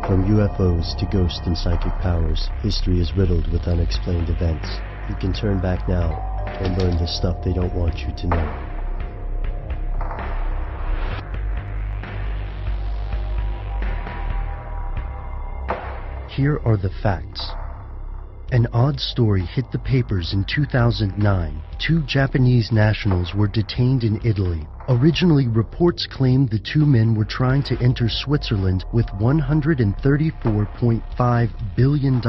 From UFOs to ghost and psychic powers, history is riddled with unexplained events. You can turn back now and learn the stuff they don't want you to know. Here are the facts. An odd story hit the papers in 2009. Two Japanese nationals were detained in Italy. Originally, reports claimed the two men were trying to enter Switzerland with $134.5 billion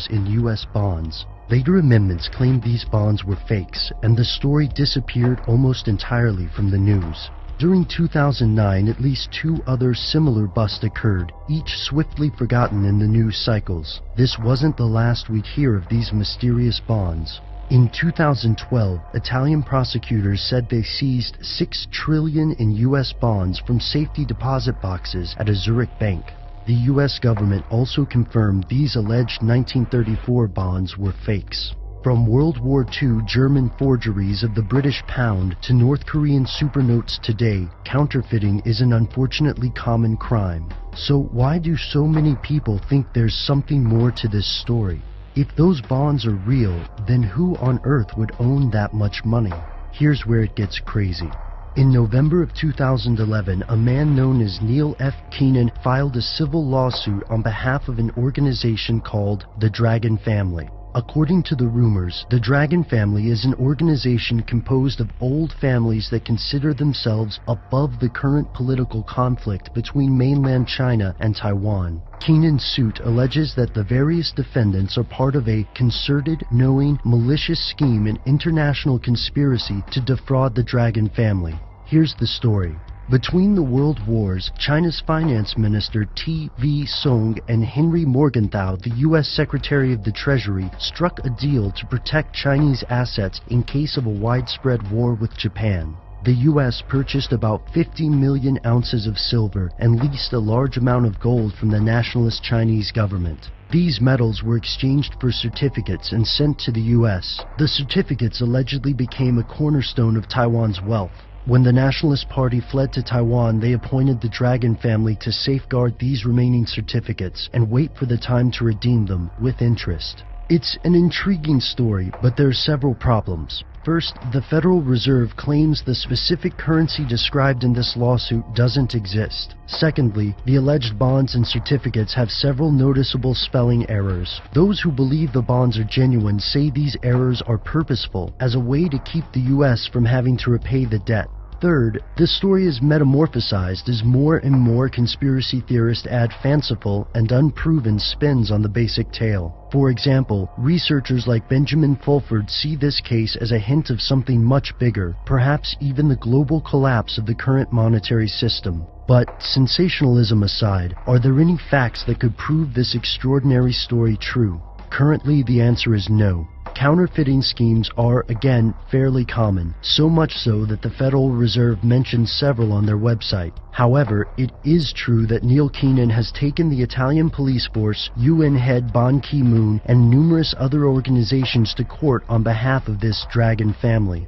in U.S. bonds. Later amendments claimed these bonds were fakes, and the story disappeared almost entirely from the news. During 2009, at least two other similar busts occurred, each swiftly forgotten in the news cycles. This wasn't the last we'd hear of these mysterious bonds. In 2012, Italian prosecutors said they seized $6 trillion in U.S. bonds from safety deposit boxes at a Zurich bank. The U.S. government also confirmed these alleged 1934 bonds were fakes. From World War II German forgeries of the British pound to North Korean supernotes today, counterfeiting is an unfortunately common crime. So why do so many people think there's something more to this story? If those bonds are real, then who on earth would own that much money? Here's where it gets crazy. In November of 2011, a man known as Neil F. Keenan filed a civil lawsuit on behalf of an organization called the Dragon Family. According to the rumors, the Dragon Family is an organization composed of old families that consider themselves above the current political conflict between mainland China and Taiwan. Keenan's suit alleges that the various defendants are part of a concerted, knowing, malicious scheme and international conspiracy to defraud the Dragon Family. Here's the story. Between the world wars, China's finance minister T.V. Song and Henry Morgenthau, the U.S. Secretary of the Treasury, struck a deal to protect Chinese assets in case of a widespread war with Japan. The U.S. purchased about 50 million ounces of silver and leased a large amount of gold from the nationalist Chinese government. These metals were exchanged for certificates and sent to the U.S. The certificates allegedly became a cornerstone of Taiwan's wealth. When the Nationalist Party fled to Taiwan, they appointed the Dragon Family to safeguard these remaining certificates and wait for the time to redeem them with interest. It's an intriguing story, but there are several problems. First, the Federal Reserve claims the specific currency described in this lawsuit doesn't exist. Secondly, the alleged bonds and certificates have several noticeable spelling errors. Those who believe the bonds are genuine say these errors are purposeful, as a way to keep the U.S. from having to repay the debt. Third, the story is metamorphosized as more and more conspiracy theorists add fanciful and unproven spins on the basic tale. For example, researchers like Benjamin Fulford see this case as a hint of something much bigger, perhaps even the global collapse of the current monetary system. But, sensationalism aside, are there any facts that could prove this extraordinary story true? Currently, the answer is no. Counterfeiting schemes are, again, fairly common, so much so that the Federal Reserve mentions several on their website. However, it is true that Neil Keenan has taken the Italian police force, UN head Ban Ki-moon, and numerous other organizations to court on behalf of this Dragon Family.